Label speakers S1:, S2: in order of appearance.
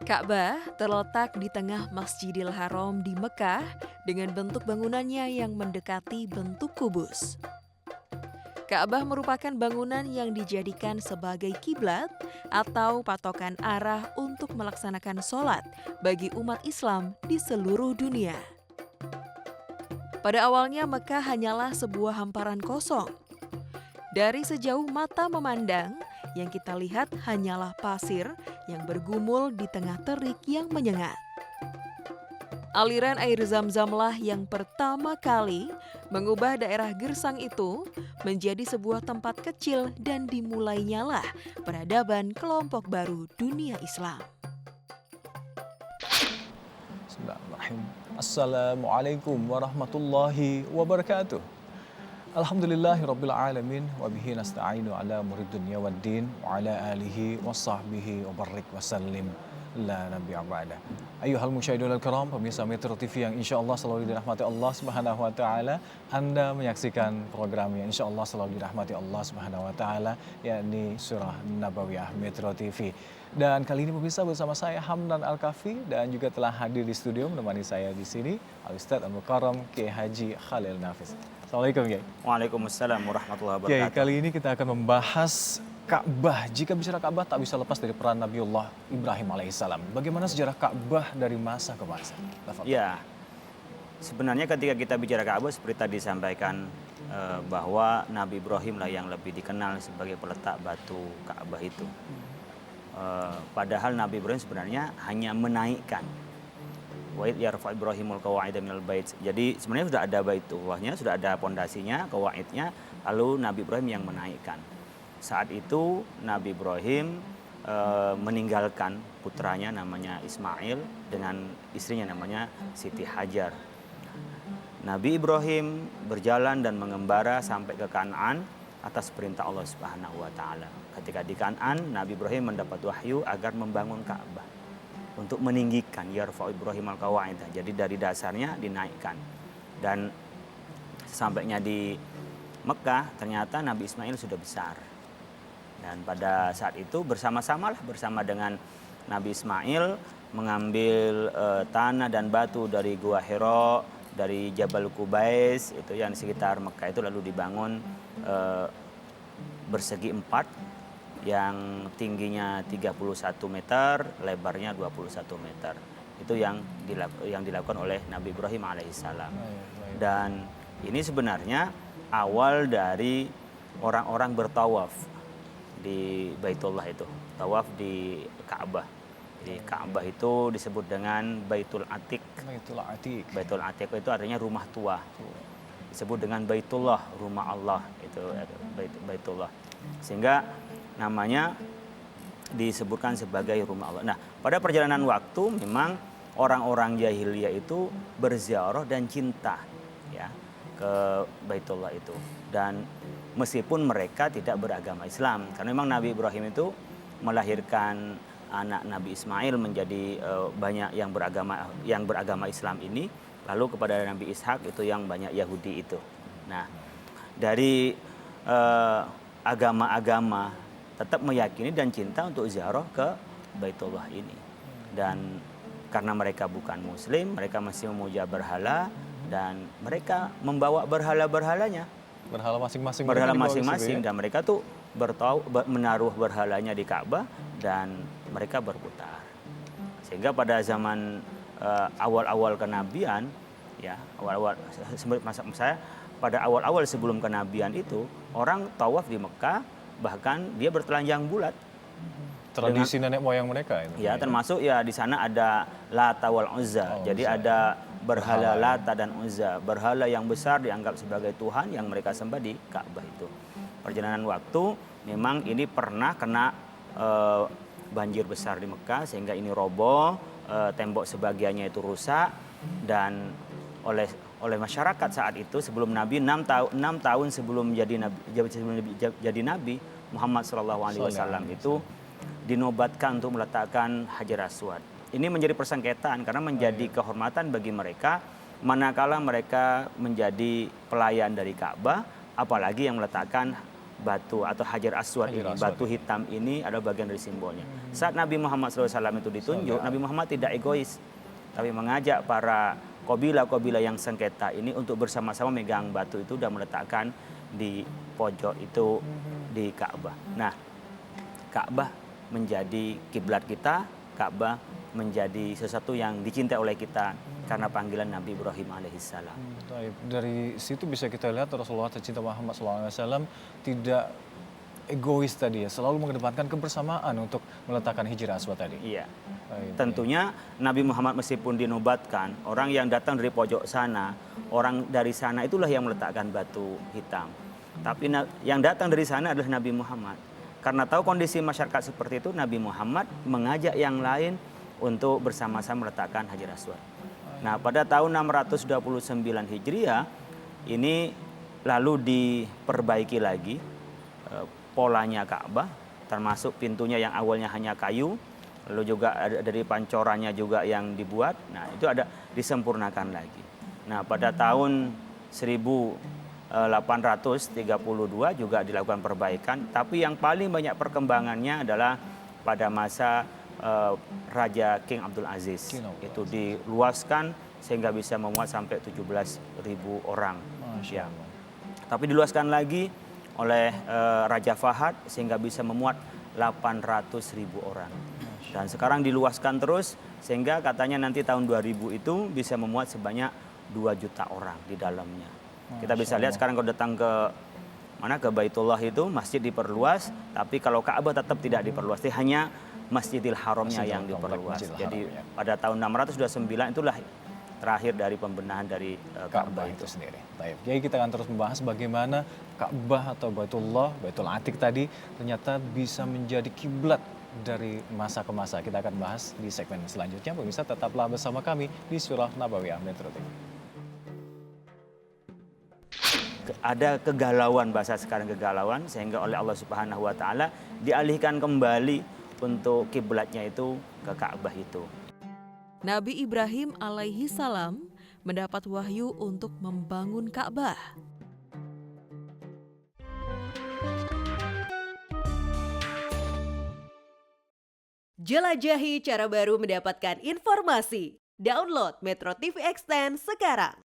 S1: Ka'bah terletak di tengah Masjidil Haram di Mekah dengan bentuk bangunannya yang mendekati bentuk kubus. Ka'bah merupakan bangunan yang dijadikan sebagai kiblat atau patokan arah untuk melaksanakan sholat bagi umat Islam di seluruh dunia. Pada awalnya Mekah hanyalah sebuah hamparan kosong. Dari sejauh mata memandang, yang kita lihat hanyalah pasir yang bergumul di tengah terik yang menyengat. Aliran air Zam-Zamlah yang pertama kali mengubah daerah gersang itu menjadi sebuah tempat kecil dan dimulainya peradaban kelompok baru dunia Islam.
S2: Bismillahirrahmanirrahim. Assalamualaikum warahmatullahi wabarakatuh. Alhamdulillahirabbil alamin wa bihi nasta'inu ala murid dunya waddin wa ala alihi wa sahbihi wa barik wa sallim la nabiyya ba'da. Ayyuhal musyahidun al-kiram, pemirsa Metro TV yang insyaallah selalu dirahmati Allah Subhanahu wa taala. Anda menyaksikan program yang insyaallah selalu dirahmati Allah Subhanahu wa taala, yakni Surah Nabawiyah Metro TV. Dan kali ini pemirsa bersama saya Hamdan Al-Kafi dan juga telah hadir di studio menemani saya di sini Al-Ustaz Al-Mukarram Kiai Haji Khalil Nafis. Assalamualaikum Kiai.
S3: Waalaikumsalam warahmatullahi
S2: Kiai,
S3: wabarakatuh.
S2: kali ini kita akan membahas Ka'bah. Jika bicara Ka'bah tak bisa lepas dari peran Nabiullah Ibrahim alaihissalam. Bagaimana sejarah Ka'bah dari masa ke masa?
S3: Ya, sebenarnya ketika kita bicara Ka'bah seperti tadi disampaikan bahwa Nabi Ibrahim lah yang lebih dikenal sebagai peletak batu Ka'bah itu. Padahal Nabi Ibrahim sebenarnya hanya menaikkan. Wa idh yarfa Ibrahimul qawa'ida minal bait. Jadi sebenarnya sudah ada baitullahnya, sudah ada pondasinya, qawaidnya, lalu Nabi Ibrahim yang menaikkan. Saat itu Nabi Ibrahim meninggalkan putranya namanya Ismail dengan istrinya namanya Siti Hajar. Nabi Ibrahim berjalan dan mengembara sampai ke Kan'an atas perintah Allah Subhanahu wa taala. Ketika di Kan'an, Nabi Ibrahim mendapat wahyu agar membangun Ka'bah untuk meninggikan yarfa Ibrahim al-qawa'ida. Jadi dari dasarnya dinaikkan. Dan sampainya di Mekah ternyata Nabi Ismail sudah besar. Dan pada saat itu bersama dengan Nabi Ismail mengambil tanah dan batu dari Gua Hira, dari Jabal Qubais itu yang di sekitar Mekah itu, lalu dibangun bersegi empat yang tingginya 31 meter, lebarnya 21 meter. Itu yang dilakukan oleh Nabi Ibrahim alaihissalam. Dan ini sebenarnya awal dari orang-orang bertawaf di Baitullah itu, tawaf di Ka'bah. Di Ka'bah itu disebut dengan Baitul Atiq.
S2: Baitul Atiq.
S3: Baitul Atiq itu artinya rumah tua. Disebut dengan Baitullah, rumah Allah, itu Baitullah. Sehingga namanya disebutkan sebagai rumah Allah. Nah, pada perjalanan waktu memang orang-orang jahiliyah itu berziarah dan cinta ya ke Baitullah itu. Dan meskipun mereka tidak beragama Islam, karena memang Nabi Ibrahim itu melahirkan anak Nabi Ismail menjadi banyak yang beragama Islam ini, lalu kepada Nabi Ishak itu yang banyak Yahudi itu. Nah, dari agama-agama tetap meyakini dan cinta untuk ziarah ke Baitullah ini. Dan karena mereka bukan muslim, mereka masih memuja berhala dan mereka membawa berhala-berhalanya.
S2: Berhala masing-masing.
S3: Berhala masing-masing dan mereka tuh menaruh berhalanya di Ka'bah dan mereka berputar. Sehingga pada zaman awal-awal kenabian ya, pada awal-awal sebelum kenabian itu orang tawaf di Mekah, bahkan dia bertelanjang bulat.
S2: Tradisi nenek moyang mereka itu.
S3: Ya, termasuk ya di sana ada Lata wal Uzza. Jadi ada berhala Lata dan Uzza, berhala yang besar dianggap sebagai Tuhan yang mereka sembah di Ka'bah itu. Perjalanan waktu memang ini pernah kena banjir besar di Mekah sehingga ini roboh, tembok sebagiannya itu rusak dan oleh masyarakat saat itu sebelum Nabi 6 tahun sebelum jadi Nabi Muhammad SAW itu dinobatkan untuk meletakkan Hajar Aswad. Ini menjadi persengketaan karena menjadi kehormatan bagi mereka manakala mereka menjadi pelayan dari Ka'bah, apalagi yang meletakkan batu atau Hajar Aswad ini,
S2: Hajar Aswad
S3: batu hitam ini adalah bagian dari simbolnya. Saat Nabi Muhammad SAW itu ditunjuk, Nabi Muhammad tidak egois, tapi mengajak para kabilah-kabilah yang sengketa ini untuk bersama-sama megang batu itu dan meletakkan di pojok itu di Ka'bah. Nah, Ka'bah menjadi kiblat kita, Ka'bah menjadi sesuatu yang dicintai oleh kita karena panggilan Nabi Ibrahim alaihissalam.
S2: Baik, dari situ bisa kita lihat Rasulullah tercinta Muhammad SAW tidak egois tadi ya, selalu mengedepankan kebersamaan untuk meletakkan Hajar Aswad tadi.
S3: Iya.
S2: Baik,
S3: Tentunya Nabi Muhammad meskipun dinobatkan, orang yang datang dari pojok sana, orang dari sana itulah yang meletakkan batu hitam. Tapi yang datang dari sana adalah Nabi Muhammad. Karena tahu kondisi masyarakat seperti itu, Nabi Muhammad mengajak yang lain untuk bersama-sama meletakkan Hajar Aswad. Nah, pada tahun 629 Hijriah ini lalu diperbaiki lagi polanya Ka'bah, termasuk pintunya yang awalnya hanya kayu, lalu juga ada dari pancorannya juga yang dibuat. Nah, itu ada disempurnakan lagi. Nah, pada tahun 1832 juga dilakukan perbaikan, tapi yang paling banyak perkembangannya adalah pada masa Raja King Abdul Aziz. Itu diluaskan sehingga bisa memuat sampai 17.000 orang. Ya. Tapi diluaskan lagi oleh Raja Fahad sehingga bisa memuat 800.000 orang. Dan sekarang diluaskan terus sehingga katanya nanti tahun 2000 itu bisa memuat sebanyak 2 juta orang di dalamnya. Kita bisa lihat sekarang kalau datang ke ke Baitullah itu masjid diperluas, tapi kalau Ka'bah tetap tidak diperluas, hanya Masjidil Haramnya yang diperluas. Jadi pada tahun 629 itulah terakhir dari pembenahan dari Ka'bah
S2: itu sendiri. Baik, jadi kita akan terus membahas bagaimana Ka'bah atau Baitullah, Baitul Atiq tadi ternyata bisa menjadi kiblat dari masa ke masa. Kita akan bahas di segmen selanjutnya. Pemirsa tetaplah bersama kami di Surah Nabawiyah Metro TV.
S3: Ada kegalauan, bahasa sekarang kegalauan, sehingga oleh Allah Subhanahu wa taala dialihkan kembali untuk kiblatnya itu ke Ka'bah itu.
S1: Nabi Ibrahim alaihi salam mendapat wahyu untuk membangun Ka'bah.
S4: Jelajahi cara baru mendapatkan informasi. Download Metro TV Extend sekarang.